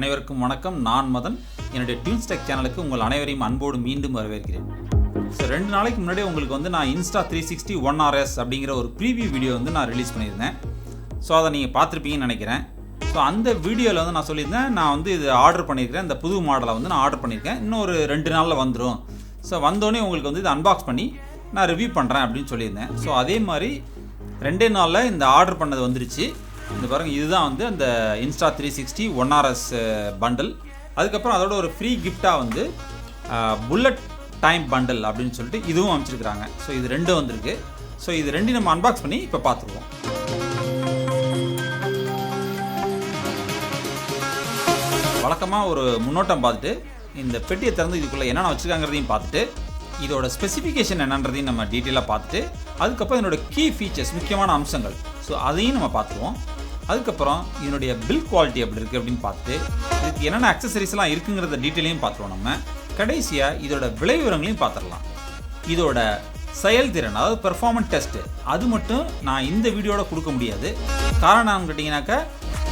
அனைவருக்கும் வணக்கம். நான் மதன். என்னுடைய ட்யூன்ஸ்டெக் சேனலுக்கு உங்கள் அனைவரையும் அன்போடு மீண்டும் வரவேற்கிறேன். ஸோ 2 நாளைக்கு முன்னாடி உங்களுக்கு நான் Insta360 ONE RS அப்படிங்கிற ஒரு ப்ரீவியூ வீடியோ நான் ரிலீஸ் பண்ணியிருந்தேன். ஸோ அதை நீங்கள் பார்த்துருப்பீங்கன்னு நினைக்கிறேன். ஸோ அந்த வீடியோவில் நான் சொல்லியிருந்தேன், நான் இது ஆர்டர் பண்ணியிருக்கிறேன். இந்த புது மாடலை நான் ஆர்டர் பண்ணியிருக்கேன். இன்னும் ஒரு 2 நாளில் வந்துடும். ஸோ வந்தோடனே உங்களுக்கு இது அன்பாக்ஸ் பண்ணி நான் ரிவ்யூ பண்ணுறேன் அப்படின்னு சொல்லியிருந்தேன். ஸோ அதே மாதிரி 2 நாளில் இந்த ஆர்டர் பண்ணது வந்துருச்சு. இந்த பாருங்கள், இதுதான் அந்த Insta360 ONE RS பண்டில். அதுக்கப்புறம் அதோட ஒரு ஃப்ரீ கிஃப்டாக புல்லட் டைம் பண்டில் அப்படின்னு சொல்லிட்டு இதுவும் அமைச்சிருக்கிறாங்க. ஸோ இது 2 வந்திருக்கு. ஸோ இது 2 நம்ம அன்பாக்ஸ் பண்ணி இப்போ பார்த்துருவோம். வழக்கமாக ஒரு முன்னோட்டம் பார்த்துட்டு இந்த பெட்டியை திறந்து இதுக்குள்ளே என்னென்ன வச்சுருக்காங்கிறதையும் பார்த்துட்டு இதோட ஸ்பெசிஃபிகேஷன் என்னன்றதையும் நம்ம டீட்டெயிலாக பார்த்துட்டு அதுக்கப்புறம் இதனோட கீ ஃபீச்சர்ஸ், முக்கியமான அம்சங்கள், ஸோ அதையும் நம்ம பார்த்துருவோம். அதுக்கப்புறம் இதனுடைய பில் குவாலிட்டி எப்படி இருக்குது அப்படின்னு பார்த்துட்டு இதுக்கு என்னென்ன அக்சசரிஸ்லாம் இருக்குங்கிறத டீட்டெயிலையும் பார்த்துருவோம். நம்ம கடைசியாக இதோட விலை விவரங்களையும் பார்த்துடலாம். இதோட செயல்திறன், அதாவது பெர்ஃபார்மன்ஸ் டெஸ்ட்டு, அது மட்டும் நான் இந்த வீடியோட கொடுக்க முடியாது. காரணம் கேட்டிங்கனாக்கா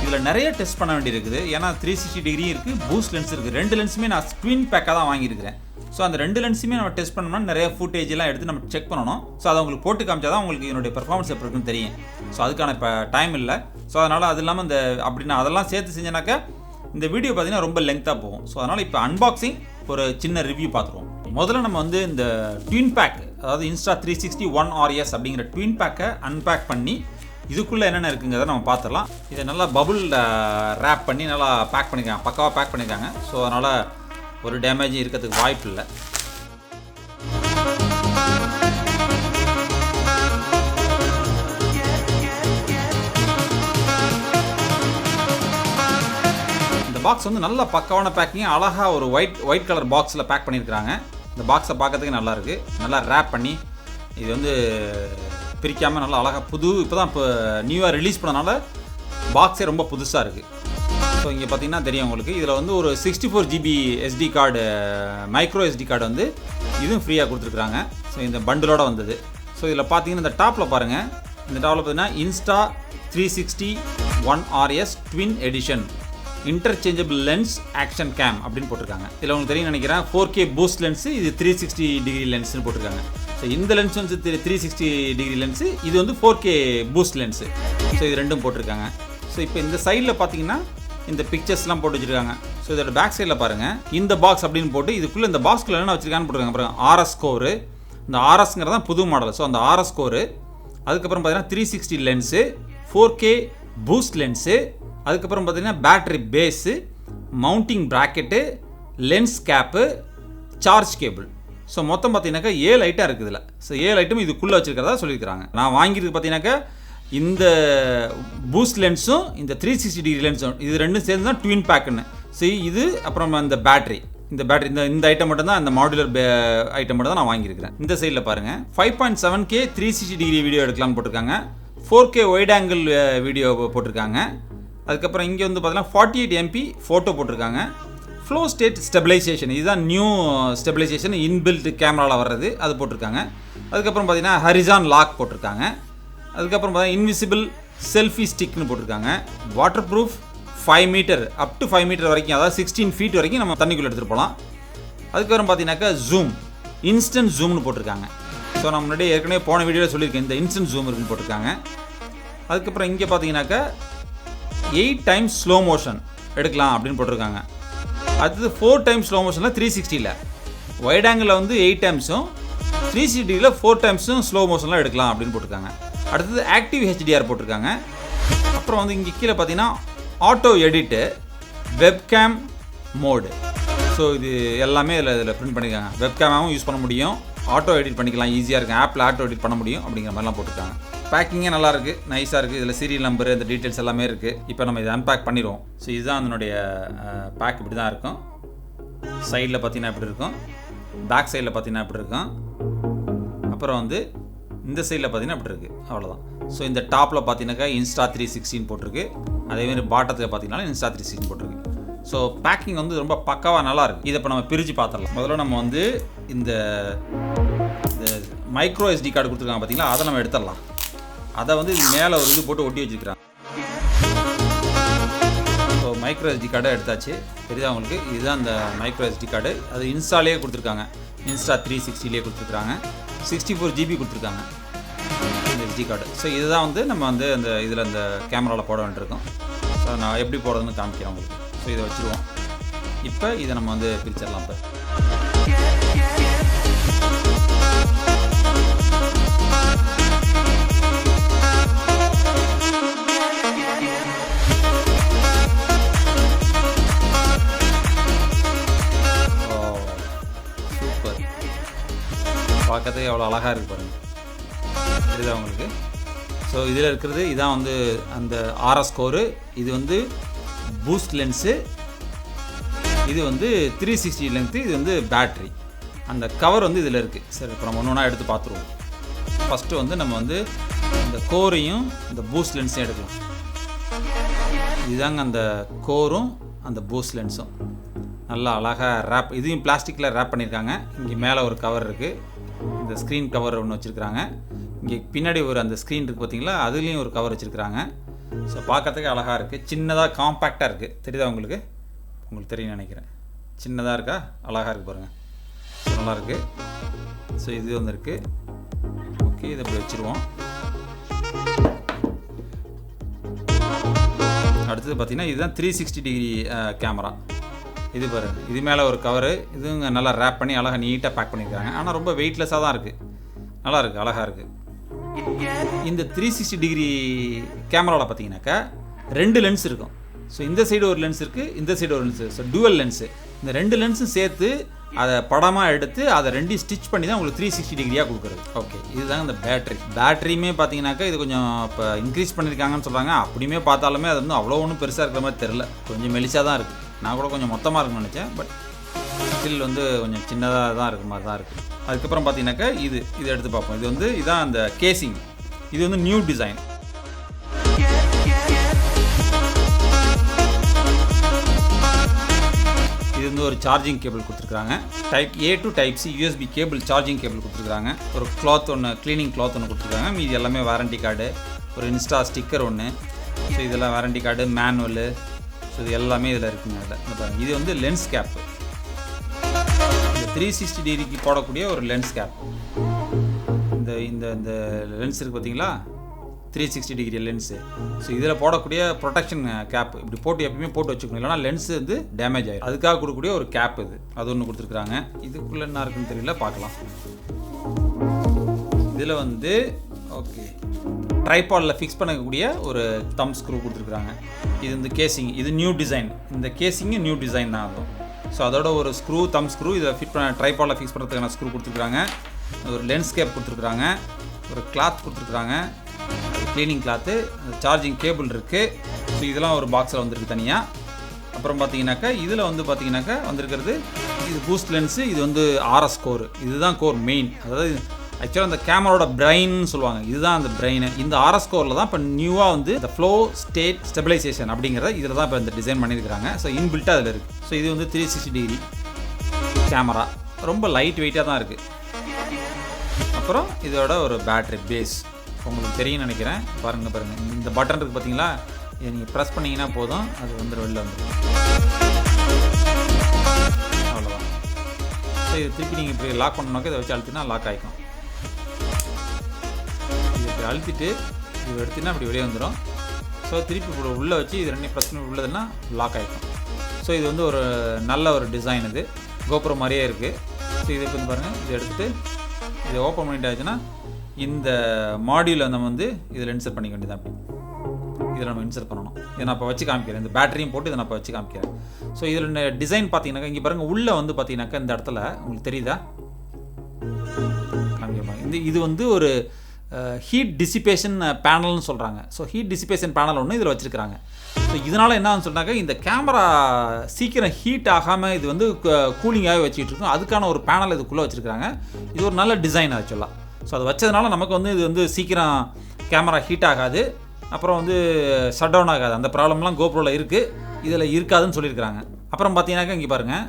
இதில் நிறைய டெஸ்ட் பண்ண வேண்டியிருக்குது. ஏன்னா 360 டிகிரி இருக்குது, பூஸ்ட் லென்ஸ் இருக்குது. 2 லென்ஸுமே நான் ட்வின் பேக்காக தான் வாங்கியிருக்கிறேன். ஸோ அந்த 2 லென்ஸுமே நம்ம டெஸ்ட் பண்ணோம்னா நிறைய ஃபுட்டேஜெலாம் எடுத்து நம்ம செக் பண்ணணும். ஸோ அதை உங்களுக்கு போட்டு காமிச்சா தான் உங்களுக்கு என்னுடைய பெர்ஃபார்மன்ஸ் எப்படி இருக்குன்னு தெரியும். ஸோ அதுக்கான இப்போ டைம் இல்லை. ஸோ அதனால் அது இல்லாமல் அப்படின்னா அதெல்லாம் சேர்த்து செஞ்சேனாக்கா இந்த வீடியோ பார்த்தீங்கன்னா ரொம்ப லெங்க்த்தாக போகும். ஸோ அதனால் இப்போ அன்பாக்சிங், ஒரு சின்ன ரிவ்யூ பார்த்துருவோம். முதல்ல நம்ம இந்த ட்வின் பேக், அதாவது Insta360 ONE RS அப்படிங்கிற ட்வின் பேக்கை அன்பேக் பண்ணி இதுக்குள்ளே என்னென்ன இருக்குங்கிறத நம்ம பார்த்துடலாம். இதை நல்லா பபுள் ரேப் பண்ணி நல்லா பேக் பண்ணியிருக்காங்க, பக்காவாக பேக் பண்ணியிருக்காங்க. ஸோ அதனால் ஒரு டேமேஜும் இருக்கிறதுக்கு வாய்ப்பு இல்லை. இந்த பாக்ஸ் நல்ல பக்காவான பேக்கிங், அழகாக ஒரு ஒயிட் கலர் பாக்ஸில் பேக் பண்ணியிருக்கிறாங்க. இந்த பாக்ஸை பார்க்கறதுக்கு நல்லா இருக்குது. நல்லா ரேப் பண்ணி இது பிரிக்காமல் நல்லா அழகாக இப்போ தான் நியூவாக ரிலீஸ் பண்ணனால பாக்ஸே ரொம்ப புதுசாக இருக்குது. ஸோ இங்கே பார்த்தீங்கன்னா தெரியும் உங்களுக்கு, இதில் ஒரு 64 GB SD card, micro SD card இதுவும் ஃப்ரீயாக கொடுத்துருக்குறாங்க. ஸோ இந்த பண்டிலோடு வந்தது. ஸோ இதில் பார்த்தீங்கன்னா இந்த டாப்பில் பாருங்கள், இந்த டாப்பில் பார்த்தீங்கன்னா Insta360 ONE RS twin edition interchangeable lens action game அப்படின்னு போட்டிருக்காங்க. இதில் உங்களுக்கு தெரியும் நினைக்கிறேன், 4K பூஸ்ட் லென்ஸு, இது 360 டிகிரி லென்ஸ்னு போட்டிருக்காங்க. ஸோ இந்த லென்ஸ் 360 டிகிரி லென்ஸு, இது 4K பூஸ்ட் லென்ஸு. ஸோ இது 2ம் போட்டிருக்காங்க. ஸோ இப்போ இந்த சைடில் பார்த்தீங்கன்னா இந்த பிக்சர்ஸ்லாம் போட்டு வச்சுருக்காங்க. ஸோ இதோட பேக் சைடில் பாருங்கள், இந்த பாக்ஸ் அப்படின்னு போட்டு இதுக்குள்ளே இந்த பாக்ஸ்குள்ளே என்ன வச்சுருக்கான்னு போட்டுருக்காங்க பாருங்கள். RS கோரு, இந்த RSங்கிறது தான் புது மாடல். ஸோ அந்த RS கோரு, அதுக்கப்புறம் பார்த்தீங்கன்னா 360 லென்ஸு, 4K பூஸ்ட் லென்ஸு, அதுக்கப்புறம் பார்த்தீங்கன்னா battery base, mounting bracket, lens cap, charge cable. So மொத்தம் பார்த்தீங்கன்னாக்கா 7 ஐட்டம் இருக்குது இதில். ஸோ 7 ஐட்டம் இதுக்குள்ளே வச்சுருக்கிறதா சொல்லியிருக்கிறாங்க. நான் வாங்கியிருக்கு பார்த்தீங்கன்னாக்கா இந்த பூஸ்ட் லென்ஸும் இந்த 360 டிகிரி லென்ஸும், இது 2ம் சேர்ந்து தான் ட்வின் பேக்குன்னு. ஸோ இது அப்புறம் இந்த பேட்டரி இந்த ஐட்டம் மட்டும் தான், இந்த மாடுலர் ஐட்டம் மட்டும் தான் நான் வாங்கியிருக்கிறேன். இந்த சைடில் பாருங்கள், 5.7K 360 டிகிரி வீடியோ எடுக்கலாம்னு போட்டிருக்காங்க. 4K ஒயிட் ஆங்கிள் வீடியோ போட்டிருக்காங்க. அதுக்கப்புறம் இங்கே பார்த்தீங்கன்னா 48 MP ஃபோட்டோ போட்டிருக்காங்க. ஃப்ளோ ஸ்டேட் ஸ்டெபிலைசேஷன், இதுதான் நியூ ஸ்டெபிலைசேஷன், இன்பில்ட் கேமராவில் வர்றது, அது போட்டிருக்காங்க. அதுக்கப்புறம் பார்த்தீங்கன்னா ஹரிசான் லாக் போட்டிருக்காங்க. அதுக்கப்புறம் பார்த்தீங்கன்னா இன்விசிபிள் செல்ஃபி ஸ்டிக்னு போட்டிருக்காங்க. Water proof 5 metre, up to 5 metre வரைக்கும், அதாவது 16 ஃபீட் வரைக்கும் நம்ம தண்ணிக்குள்ளே எடுத்துகிட்டு போகலாம். அதுக்கப்புறம் பார்த்தீங்கன்னாக்கா ஜூம், இன்ஸ்டன்ட் ஜூம்னு போட்டிருக்காங்க. ஸோ நான் முன்னாடி ஏற்கனவே போன வீடியோவில் சொல்லியிருக்கேன், இந்த இன்ஸ்டன்ட் ஜூம் இருக்குன்னு போட்டிருக்காங்க. அதுக்கப்புறம் இங்கே பார்த்தீங்கன்னாக்கா 8 டைம்ஸ் ஸ்லோ மோஷன் எடுக்கலாம் அப்படின்னு போட்டிருக்காங்க. அடுத்தது 4 டைம்ஸ் ஸ்லோ மோஷனில் 360ல், வைட் ஆங்கிளில் 8 டைம்ஸும் 360ல் 4 டைம்ஸும் ஸ்லோ மோஷன்லாம் எடுக்கலாம் அப்படின்னு போட்டிருக்காங்க. அடுத்தது ஆக்டிவ் HDR போட்டிருக்காங்க. அப்புறம் இங்கே கீழே பார்த்தீங்கன்னா auto edit, webcam mode. So so இது எல்லாமே இதில் பிரிண்ட் பண்ணியிருக்காங்க. வெப்கேமாவும் யூஸ் பண்ண முடியும், ஆட்டோ எடிட் பண்ணிக்கலாம், ஈஸியாக இருக்குது. ஆப்பில் ஆட்டோ எடிட் பண்ண முடியும் அப்படிங்கிற மாதிரிலாம் போட்டுருக்காங்க. பேக்கிங்கே நல்லாயிருக்கு, நைஸாக இருக்குது. இதில் சீரியல் நம்பர், இந்த டீட்டெயில்ஸ் எல்லாமே இருக்குது. இப்போ நம்ம இதை அன்பேக் பண்ணிடுவோம். ஸோ இதுதான் அதனுடைய பேக். இப்படி தான் இருக்கும். சைடில் பார்த்தீங்கன்னா இப்படி இருக்கும், பேக் சைடில் பார்த்தீங்கன்னா இப்படி இருக்கும், அப்புறம் வந்து இந்த சைடில் பார்த்தீங்கன்னா இப்படி இருக்குது. அவ்வளோதான். ஸோ இந்த டாப்பில் பார்த்தீங்கன்னாக்கா Insta360 போட்டிருக்கு. அதேமாதிரி பாட்டத்தில் பார்த்தீங்கன்னா Insta360 போட்டிருக்கு. ஸோ பேக்கிங் வந்து ரொம்ப பக்காவாக நல்லாயிருக்கு. இதை இப்போ நம்ம பிரித்து பார்த்துடலாம். முதல்ல நம்ம வந்து இந்த மைக்ரோ SD கார்டு கொடுத்துருக்காங்க பார்த்தீங்களா, அதை நம்ம எடுத்துடலாம். அதை வந்து இது மேலே ஒரு இது போட்டு ஒட்டி வச்சுருக்கிறாங்க. ஸோ மைக்ரோ SD கார்டை எடுத்தாச்சு. தெரியுதா உங்களுக்கு? இதுதான் அந்த மைக்ரோ SD கார்டு. அது இன்ஸ்டாலே கொடுத்துருக்காங்க, Insta360 கொடுத்துருக்காங்க. 64 GB கொடுத்துருக்காங்க இந்த SD கார்டு. ஸோ இதுதான் வந்து நம்ம வந்து அந்த இதில் இந்த கேமராவில் போட வேண்டியிருக்கோம். ஸோ நான் எப்படி போடுறதுன்னு காமிக்கிறேன் உங்களுக்கு. ஸோ இதை வச்சுருவோம். இப்போ இதை நம்ம வந்து பிரிச்சிடலாம். இப்போ சூப்பர், பார்க்கறதுக்கு எவ்வளோ அழகாக இருக்குது பாருங்கள். இதுதான் உங்களுக்கு. ஸோ இதில் இருக்கிறது இதான் வந்து அந்த RS கோரு. இது வந்து பூஸ்ட் லென்ஸு, இது வந்து 360 லென்த்து, இது வந்து பேட்ரி. அந்த கவர் வந்து இதில் இருக்குது. சரி, இப்போ நம்ம ஒன்று ஒன்றா எடுத்து பார்த்துருவோம். ஃபஸ்ட்டு வந்து நம்ம வந்து இந்த கோரையும் இந்த பூஸ்ட் லென்ஸையும் எடுக்கலாம். இதுதாங்க அந்த கோரும் அந்த பூஸ்ட் லென்ஸும். நல்லா அழகாக ரேப், இதையும் பிளாஸ்டிக்கில் ரேப் பண்ணியிருக்காங்க. இங்கே மேலே ஒரு கவர் இருக்குது, இந்த ஸ்க்ரீன் கவர் ஒன்று வச்சுருக்கிறாங்க. இங்கே பின்னாடி ஒரு அந்த ஸ்க்ரீன் இருக்குது பார்த்தீங்களா, அதுலேயும் ஒரு கவர் வச்சுருக்கிறாங்க. ஸோ பார்க்கறதுக்கு அழகாக இருக்குது, சின்னதாக காம்பேக்டாக இருக்குது. தெரியுதா உங்களுக்கு? உங்களுக்கு தெரியும் நினைக்கிறேன். சின்னதாக இருக்கா, அழகாக இருக்குது பாருங்கள். நல்லாயிருக்கு. ஸோ இது வந்து இருக்குது. ஓகே, இதை இப்படி வச்சுருவோம். அடுத்தது பார்த்திங்கன்னா இதுதான் 360 டிகிரி கேமரா. இது பாருங்கள், இது மேலே ஒரு கவரு, இதுங்க நல்லா ரேப் பண்ணி அழகாக நீட்டாக பேக் பண்ணியிருக்காங்க. ஆனால் ரொம்ப வெயிட்லெஸ்ஸாக தான் இருக்குது, நல்லாயிருக்கு, அழகாக இருக்குது. இந்த 360 டிகிரி கேமராவில் பார்த்தீங்கன்னாக்கா 2 லென்ஸ் இருக்கும். ஸோ இந்த சைடு ஒரு லென்ஸ் இருக்குது, இந்த சைடு ஒரு லென்ஸு. So dual lens. இந்த 2 லென்ஸும் சேர்த்து அதை படமாக எடுத்து அதை 2 ஸ்டிச் பண்ணி தான் உங்களுக்கு 360 டிகிரியாக கொடுக்குறது. ஓகே, இதுதாங்க இந்த பேட்டரியுமே பார்த்தீங்கன்னாக்கா இது கொஞ்சம் இப்போ இன்க்ரீஸ் பண்ணியிருக்காங்கன்னு சொல்கிறாங்க. அப்படியுமே பார்த்தாலுமே அது வந்து அவ்வளோ ஒன்றும் பெருசாக இருக்கிற மாதிரி தெரில, கொஞ்சம் மெலிசாக தான் இருக்குது. நான் கூட கொஞ்சம் மொத்தமாக இருக்குன்னு நினச்சேன், பட் ஸ்டில் வந்து கொஞ்சம் சின்னதாக தான் இருக்க மாதிரி தான் இருக்குது. அதுக்கப்புறம் பார்த்தீங்கன்னாக்கா இது எடுத்து பார்ப்போம். இது வந்து இதான் அந்த கேசிங். இது வந்து நியூ டிசைன். இது வந்து ஒரு சார்ஜிங் கேபிள் கொடுத்துருக்காங்க. Type A to type C USB cable charging cable கொடுத்துருக்காங்க. ஒரு கிளாத் ஒன்று, க்ளீனிங் கிளாத் ஒன்று கொடுத்துருக்காங்க. மீதி எல்லாமே வாரண்டி கார்டு, ஒரு இன்ஸ்டா ஸ்டிக்கர் ஒன்று. ஸோ இதெல்லாம் வாரண்டி கார்டு, மேனுவலு. ஸோ இது எல்லாமே இதில் இருக்குங்க. அதில் இது வந்து லென்ஸ் கேப்பு, 360 டிகிரிக்கு போடக்கூடிய ஒரு லென்ஸ் கேப். இந்த இந்த இந்த லென்ஸ் இருக்குது பார்த்தீங்களா, 360 டிகிரி லென்ஸு. ஸோ இதில் போடக்கூடிய ப்ரொடெக்ஷன் கேப் இப்படி போட்டு எப்பயுமே போட்டு வச்சுக்கணும், இல்லைனா லென்ஸ் வந்து டேமேஜ் ஆகிடும். அதுக்காக கொடுக்கக்கூடிய ஒரு கேப் இது, அது ஒன்று கொடுத்துருக்குறாங்க. இதுக்குள்ளே என்ன இருக்குன்னு தெரியல, பார்க்கலாம். இதில் வந்து ஓகே ட்ரைபாடில் ஃபிக்ஸ் பண்ணக்கூடிய ஒரு தம் ஸ்க்ரூ கொடுத்துருக்குறாங்க. இது வந்து கேசிங், இது நியூ டிசைன். இந்த கேசிங்கு நியூ டிசைன் தான் ஆகும். ஸோ அதோட ஒரு ஸ்க்ரூ, தம் ஸ்க்ரூ, இதை ஃபிட் பண்ண ட்ரைபாடில் ஃபிக்ஸ் பண்ணுறதுக்கான ஸ்க்ரூ கொடுத்துருக்குறாங்க. ஒரு லென்ஸ் கேப் கொடுத்துருக்குறாங்க, ஒரு கிளாத் கொடுத்துருக்குறாங்க, க்ளீனிங் கிளாத்து, சார்ஜிங் கேபிள் இருக்குது. ஸோ இதெல்லாம் ஒரு பாக்ஸில் வந்துருக்கு தனியாக. அப்புறம் பார்த்தீங்கன்னாக்கா இதில் வந்து பார்த்தீங்கன்னாக்கா வந்திருக்கிறது இது பூஸ்ட் லென்ஸு. இது வந்து RS கோர், இதுதான் கோர் மெயின். அதாவது ஆக்சுவலாக அந்த கேமராவோட பிரைன் சொல்லுவாங்க, இதுதான் அந்த பிரெயின். இந்த RS கோரில் தான் இப்போ நியூவாக வந்து இந்த ஃப்ளோ ஸ்டேட் ஸ்டெபிலைசேஷன் அப்படிங்கிறத இதில் தான் இப்போ இந்த டிசைன் பண்ணியிருக்கிறாங்க. ஸோ இன்பில்ட்டாக அதில் இருக்குது. ஸோ இது வந்து 360 டிகிரி கேமரா, ரொம்ப லைட் வெயிட்டாக தான் இருக்குது. அப்புறம் இதோட ஒரு பேட்ரி பேஸ் உங்களுக்கு தெரியும் நினைக்கிறேன். பாருங்கள், இந்த பட்டன் இருக்குது பார்த்தீங்களா, இதை நீங்கள் ப்ரெஸ் பண்ணிங்கன்னா போதும், அது வந்து வெளில வந்துடும். அவ்வளோதான். ஸோ இது திருப்பி நீங்கள் இப்படி லாக் பண்ணணுனாக்க இதை வச்சு அழுத்தினா லாக் ஆகிக்கும். இது இப்படி அழுத்திட்டு இது எடுத்தினா அப்படி வெளியே வந்துடும். ஸோ திருப்பி உள்ளே வச்சு இது 2 ப்ரெஸ் பண்ணி உள்ளதுன்னா லாக் ஆகிக்கும். ஸோ இது வந்து ஒரு நல்ல ஒரு டிசைன். இது கோப்ரோ மாதிரியே இருக்குது. ஸோ இது இப்போ பாருங்கள், இதை எடுத்துகிட்டு இதை ஓப்பன் பண்ணிட்டு ஆச்சுன்னா இந்த மாடியூலை நம்ம வந்து இதில் இன்சர்ட் பண்ணிக்க வேண்டியது. அப்படி இதில் நம்ம இன்சர்ட் பண்ணணும். இதை நான் இப்போ வச்சு காமிக்கிறேன். இந்த பேட்டரியும் போட்டு இதை நான் இப்போ வச்சு காமிக்கிறேன். ஸோ இதில் டிசைன் பார்த்தீங்கன்னாக்கா இங்கே பாருங்கள், உள்ளே வந்து பார்த்தீங்கன்னாக்கா இந்த இடத்துல உங்களுக்கு தெரியுதா காமிக்க, இது வந்து ஒரு ஹீட் டிசிபேஷன் பேனல்னு சொல்கிறாங்க. ஸோ ஹீட் டிசிபேஷன் பேனல் ஒன்று இதில் வச்சுருக்காங்க. ஸோ இதனால் என்னன்னு சொன்னாக்கா இந்த கேமரா சீக்கிரம் ஹீட் ஆகாமல் இது வந்து கூலிங்காகவே வச்சுக்கிட்டு இருக்கும். அதுக்கான ஒரு பேனல் இதுக்குள்ளே வச்சுருக்காங்க. இது ஒரு நல்ல டிசைன் ஆக்சுவலாக. ஸோ அது வச்சதுனால நமக்கு வந்து இது வந்து சீக்கிரம் கேமரா ஹீட் ஆகாது, அப்புறம் வந்து ஷட் டவுன் ஆகாது. அந்த ப்ராப்ளம்லாம் கோப்ரோவில் இருக்குது, இதில் இருக்காதுன்னு சொல்லியிருக்கிறாங்க. அப்புறம் பார்த்தீங்கன்னாக்கா இங்கே பாருங்கள்,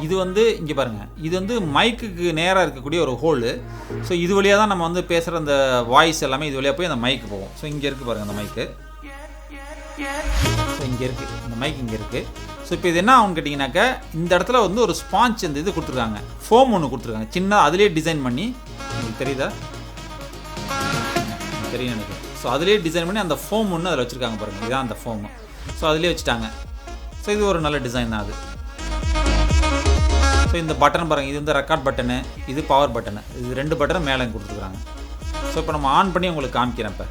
இது வந்து இங்கே பாருங்கள், இது வந்து மைக்குக்கு நேராக இருக்கக்கூடிய ஒரு ஹோலு. ஸோ இது வழியாக தான் நம்ம வந்து பேசுகிற அந்த வாய்ஸ் எல்லாமே இது வழியாக போய் அந்த மைக்கு போகும். ஸோ இங்கே இருக்குது பாருங்கள் அந்த மைக்கு. ஸோ இங்கே இருக்குது இந்த மைக் இங்கே இருக்குது. ஸோ இப்போ இது என்ன ஆகும்னு கேட்டிங்கனாக்கா இந்த இடத்துல வந்து ஒரு ஸ்பாஞ்ச் இந்த இது கொடுத்துருக்காங்க, ஃபோம் ஒன்று கொடுத்துருக்காங்க சின்ன, அதிலே டிசைன் பண்ணி, உங்களுக்கு தெரியுதா தெரியும் நினைக்கிறேன். ஸோ அதிலே டிசைன் பண்ணி அந்த ஃபோம் ஒன்று அதில் வச்சுருக்காங்க பாருங்கள், இதுதான் அந்த ஃபோமு. ஸோ அதிலே வச்சுட்டாங்க. ஸோ இது ஒரு நல்ல டிசைன் தான் அது. ஸோ இந்த பட்டன் பாருங்கள், இது வந்து ரெக்கார்ட் பட்டனு, இது பவர் பட்டனு, இது 2 பட்டனும் மேலே கொடுத்துருக்காங்க. ஸோ இப்போ நம்ம ஆன் பண்ணி உங்களுக்கு காமிக்கிறேன். இப்போ